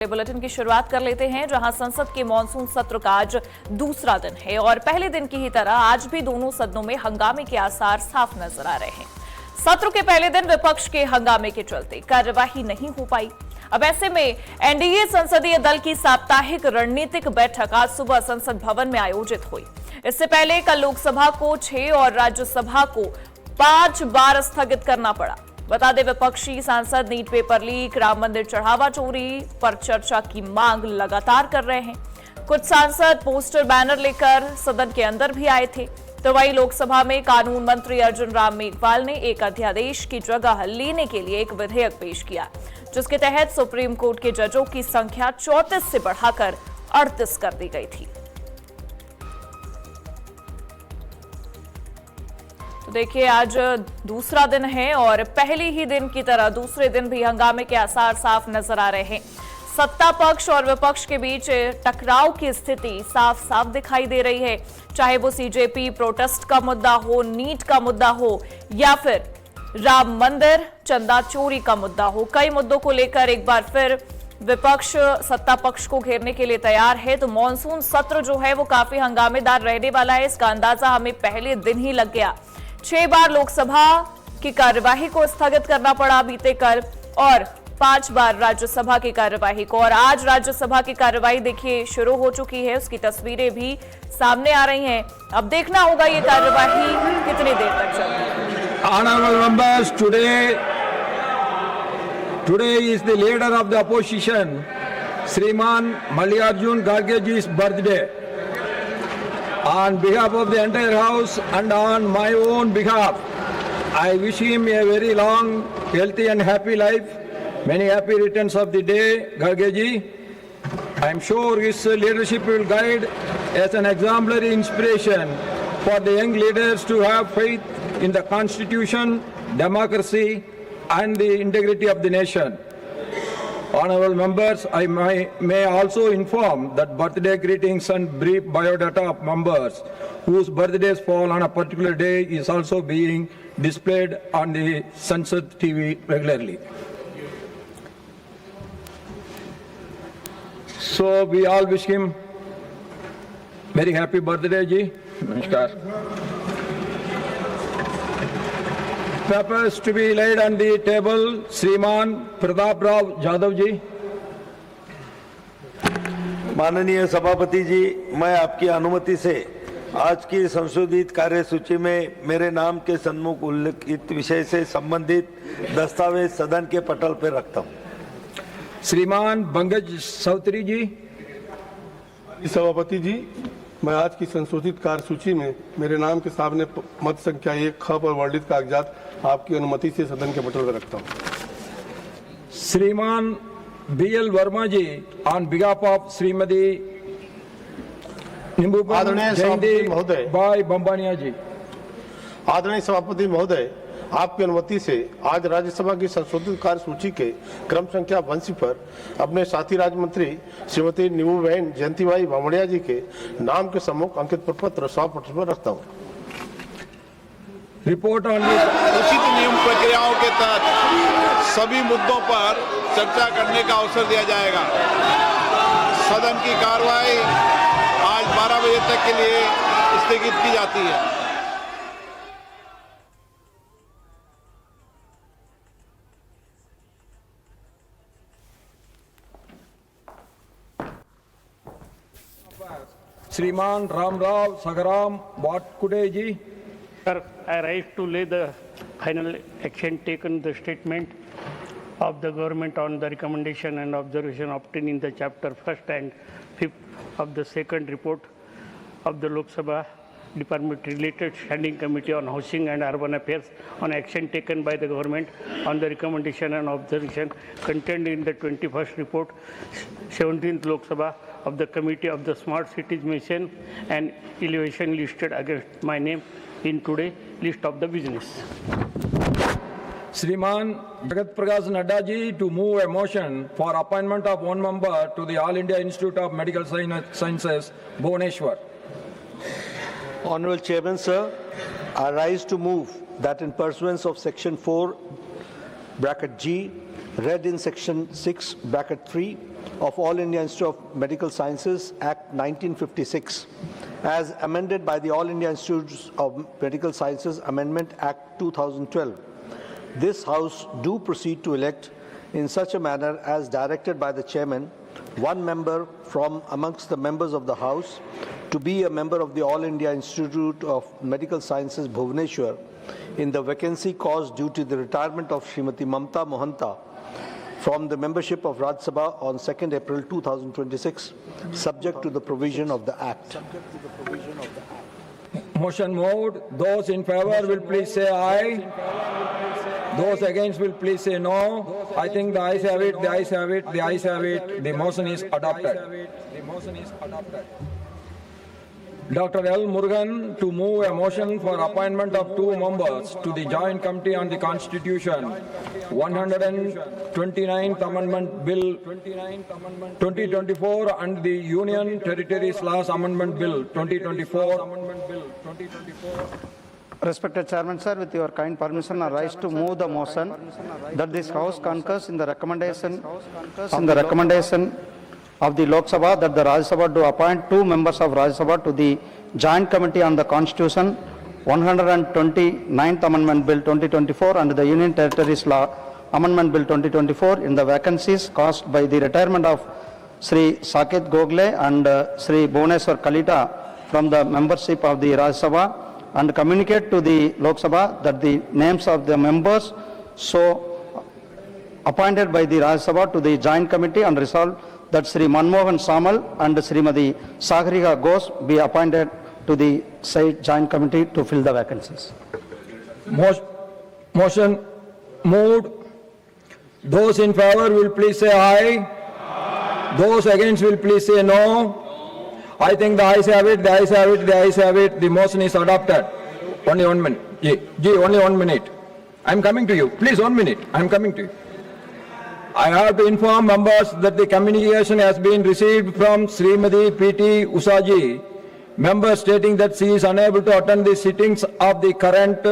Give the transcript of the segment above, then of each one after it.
Bulletin की शुरुआत कर लेते हैं, जहां संसद के मानसून सत्र का आज दूसरा दिन है और पहले दिन की ही तरह आज भी दोनों सदनों में हंगामे के आसार साफ नजर आ रहे हैं। सत्र के पहले दिन विपक्ष के हंगामे के चलते कार्यवाही नहीं हो पाई। अब ऐसे में एनडीए संसदीय दल की साप्ताहिक रणनीतिक बैठक आज सुबह संसद भवन में आयोजित हुई। इससे पहले कल लोकसभा को 6 और राज्यसभा को 5 बार स्थगित करना पड़ा। बता दें, विपक्षी सांसद नीट पेपर लीक, राम मंदिर चढ़ावा चोरी पर चर्चा की मांग लगातार कर रहे हैं। कुछ सांसद पोस्टर बैनर लेकर सदन के अंदर भी आए थे। तो वहीं लोकसभा में कानून मंत्री अर्जुन राम मेघवाल ने एक अध्यादेश की जगह लेने के लिए एक विधेयक पेश किया, जिसके तहत सुप्रीम कोर्ट के जजों की संख्या 34 से बढ़ाकर 38 कर दी गई थी। तो देखिए, आज दूसरा दिन है और पहले ही दिन की तरह दूसरे दिन भी हंगामे के आसार साफ नजर आ रहे हैं। सत्ता पक्ष और विपक्ष के बीच टकराव की स्थिति साफ साफ दिखाई दे रही है, चाहे वो सीजेपी प्रोटेस्ट का मुद्दा हो, नीट का मुद्दा हो या फिर राम मंदिर चंदा चोरी का मुद्दा हो। कई मुद्दों को लेकर एक बार फिर विपक्ष सत्ता पक्ष को घेरने के लिए तैयार है। तो मानसून सत्र जो है वो काफी हंगामेदार रहने वाला है, इसका अंदाजा हमें पहले दिन ही लग गया। 6 बार लोकसभा की कार्यवाही को स्थगित करना पड़ा बीते कल और 5 बार राज्यसभा की कार्यवाही को। और आज राज्यसभा की कार्यवाही देखिए शुरू हो चुकी है, उसकी तस्वीरें भी सामने आ रही हैं। अब देखना होगा ये कार्यवाही कितनी देर तक चलती है। Honorable members, today is the leader of the opposition, Shriman Mallikarjun Kharge ji's birthday. On behalf of the entire House and on my own behalf, I wish him a very long, healthy and happy life. Many happy returns of the day, Kharge ji. I am sure his leadership will guide as an exemplary inspiration for the young leaders to have faith in the Constitution, democracy and the integrity of the nation. Honorable members, I may also inform that birthday greetings and brief biodata of members whose birthdays fall on a particular day is also being displayed on the Sansad TV regularly. So we all wish him very happy birthday, ji. Namaskar. Papers to be laid on the table, Shriman Pratap Rao Jadhav ji. माननीय सभापति जी, मैं आपकी अनुमति से आज की संशोधित कार्यसूची में मेरे नाम के सन्मुख उल्लिखित विषय से संबंधित दस्तावेज सदन के पटल पर रखता हूं। श्रीमान पंकज चौधरी जी। सभापति जी, मैं आज की संशोधित कार्यसूची में मेरे नाम के सामने मत संख्या 1 ख पर वर्णित कागजात आपकी अनुमति से सदन के पटल पर रखता हूं। Shriman BL Verma ji, on behalf of Shrimati Nimbupan Jayanti Bai Bambania ji. आदरणीय सभापति महोदय, आपकी अनुमति से आज राज्यसभा की संशोधित कार्यसूची के क्रम संख्या 82 पर अपने साथी राज्य मंत्री श्रीमती नीमूबेन जयंतीबाई बामड़िया जी के नाम के सम्मुख अंकित प्रपत्र 100 पटल पर रखता हूँ। रिपोर्ट ऑन उचित नियम प्रक्रियाओं के तहत सभी मुद्दों पर चर्चा करने का अवसर दिया जाएगा। सदन की कार्रवाई आज 12 बजे तक के लिए स्थगित की जाती है। श्रीमान रामराव सगराम वाटकुडे जी। Sir, I rise to lay the final action taken the statement of the government on the recommendation and observation obtained in the chapter 1st and 5th of the second report of the Lok Sabha Department related Standing Committee on Housing and Urban Affairs on action taken by the government on the recommendation and observation contained in the 21st report, 17th Lok Sabha of the Committee of the Smart Cities Mission and elevation listed against my name in today's list of the business. Shriman Jagat Prakash Nadda ji to move a motion for appointment of one member to the All India Institute of Medical Sciences, Bhubaneswar. Honorable Chairman, sir, I rise to move that in pursuance of Section 4, bracket G, read in Section 6, bracket 3 of All India Institute of Medical Sciences Act 1956 as amended by the All India Institutes of Medical Sciences Amendment Act 2012. This House do proceed to elect in such a manner as directed by the Chairman, one member from amongst the members of the House to be a member of the All India Institute of Medical Sciences Bhubaneswar in the vacancy caused due to the retirement of Srimati Mamta Mohanta from the membership of Rajya Sabha on 2nd April 2026, subject to the provision of the Act. Motion moved. Those in favor will please say aye. Those against will please say no. I think the ayes have it, the ayes have it, the ayes have it. The motion is adopted. Dr. L. Murugan to move a motion for appointment of 2 members to the Joint Committee on the Constitution, 129th Amendment Bill 2024 and the Union Territories Laws Amendment Bill 2024. Respected Chairman, sir, with your kind permission, I rise to move the motion that this House concurs in the recommendation of the Lok Sabha that the Rajya Sabha do appoint 2 members of Rajya Sabha to the Joint Committee on the Constitution, 129th Amendment Bill 2024 and the Union Territories Law Amendment Bill 2024 in the vacancies caused by the retirement of Sri Saket Gokhale and Sri Bhubaneswar Kalita from the membership of the Rajya Sabha, and communicate to the Lok Sabha that the names of the members so appointed by the Rajya Sabha to the Joint Committee and resolve that Sri Manmohan Samal and Srimati Sagarika Ghosh be appointed to the said Joint Committee to fill the vacancies. Motion moved. Those in favor will please say aye. Those against will please say no. I think the ayes have it, the ayes have it, the ayes have it. The motion is adopted. Only 1 minute. Ji, only 1 minute. I am coming to you. Please 1 minute. I am coming to you. I have to inform members that the communication has been received from Srimati P.T. Usaji, member stating that she is unable to attend the sittings of the current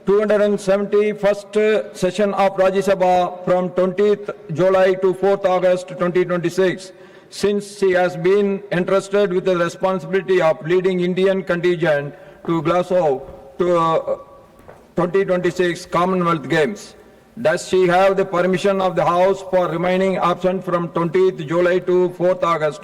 271st session of Rajya Sabha from 20th July to 4th August 2026, since she has been entrusted with the responsibility of leading Indian contingent to Glasgow to 2026 Commonwealth Games. Does she have the permission of the House for remaining absent from 20th July to 4th August